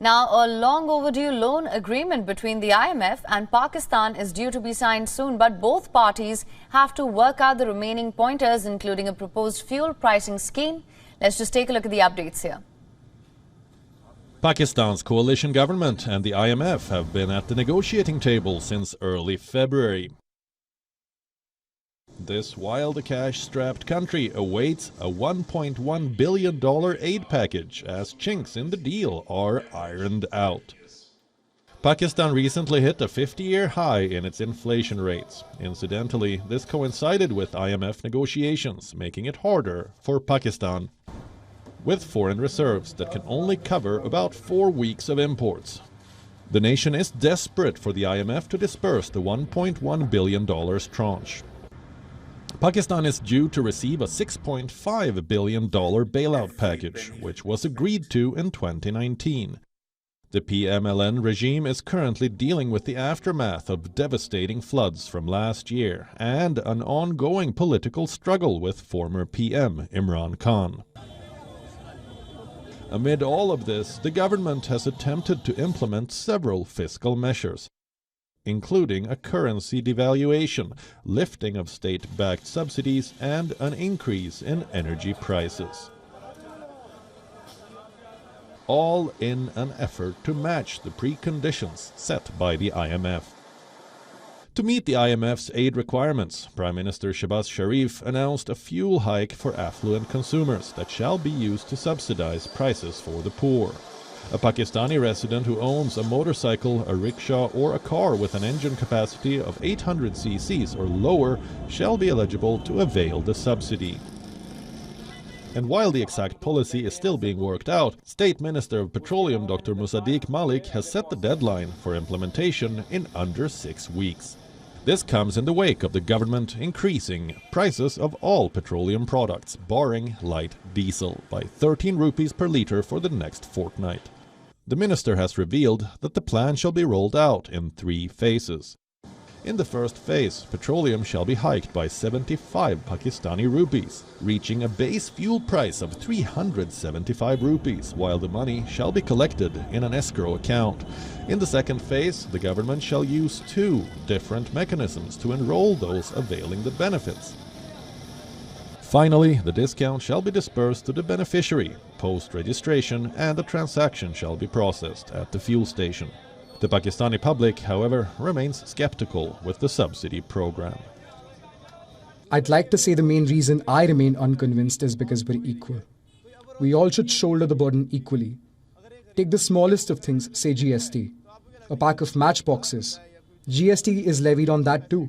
Now, a long overdue loan agreement between the IMF and Pakistan is due to be signed soon, but both parties have to work out the remaining pointers, including a proposed fuel pricing scheme. Let's just take a look at the updates here. Pakistan's coalition government and the IMF have been at the negotiating table since early February. This while the cash-strapped country awaits a $1.1 billion aid package as chinks in the deal are ironed out. Pakistan recently hit a 50-year high in its inflation rates. Incidentally, this coincided with IMF negotiations, making it harder for Pakistan, with foreign reserves that can only cover about 4 weeks of imports. The nation is desperate for the IMF to disperse the $1.1 billion tranche. Pakistan is due to receive a $6.5 billion bailout package, which was agreed to in 2019. The PMLN regime is currently dealing with the aftermath of devastating floods from last year and an ongoing political struggle with former PM Imran Khan. Amid all of this, the government has attempted to implement several fiscal measures, including a currency devaluation, lifting of state-backed subsidies, and an increase in energy prices. All in an effort to match the preconditions set by the IMF. To meet the IMF's aid requirements, Prime Minister Shehbaz Sharif announced a fuel hike for affluent consumers that shall be used to subsidize prices for the poor. A Pakistani resident who owns a motorcycle, a rickshaw, or a car with an engine capacity of 800 cc's or lower shall be eligible to avail the subsidy. And while the exact policy is still being worked out, State Minister of Petroleum Dr. Musaddiq Malik has set the deadline for implementation in under 6 weeks. This comes in the wake of the government increasing prices of all petroleum products, barring light diesel, by 13 rupees per litre for the next fortnight. The minister has revealed that the plan shall be rolled out in 3 phases. In the first phase, petroleum shall be hiked by 75 Pakistani rupees, reaching a base fuel price of 375 rupees, while the money shall be collected in an escrow account. In the second phase, the government shall use 2 different mechanisms to enroll those availing the benefits. Finally, the discount shall be dispersed to the beneficiary post-registration, and the transaction shall be processed at the fuel station. The Pakistani public, however, remains skeptical with the subsidy program. I'd like to say the main reason I remain unconvinced is because we're equal. We all should shoulder the burden equally. Take the smallest of things, say GST. A pack of matchboxes. GST is levied on that too.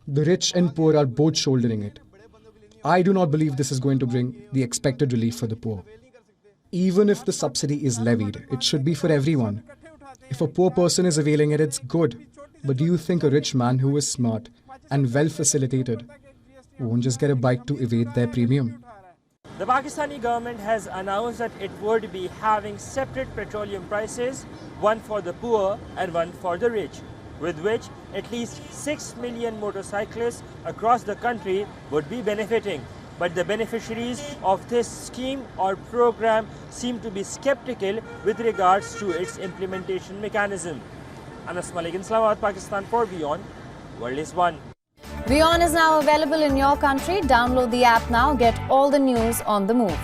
The rich and poor are both shouldering it. I do not believe this is going to bring the expected relief for the poor. Even if the subsidy is levied, it should be for everyone. If a poor person is availing it, it's good. But do you think a rich man who is smart and well facilitated won't just get a bike to evade their premium? The Pakistani government has announced that it would be having separate petroleum prices, one for the poor and one for the rich, with which at least 6 million motorcyclists across the country would be benefiting. But the beneficiaries of this scheme or program seem to be skeptical with regards to its implementation mechanism. Anas Malik in Islamabad, Pakistan for WION. World is One. WION is now available in your country. Download the app now. Get all the news on the move.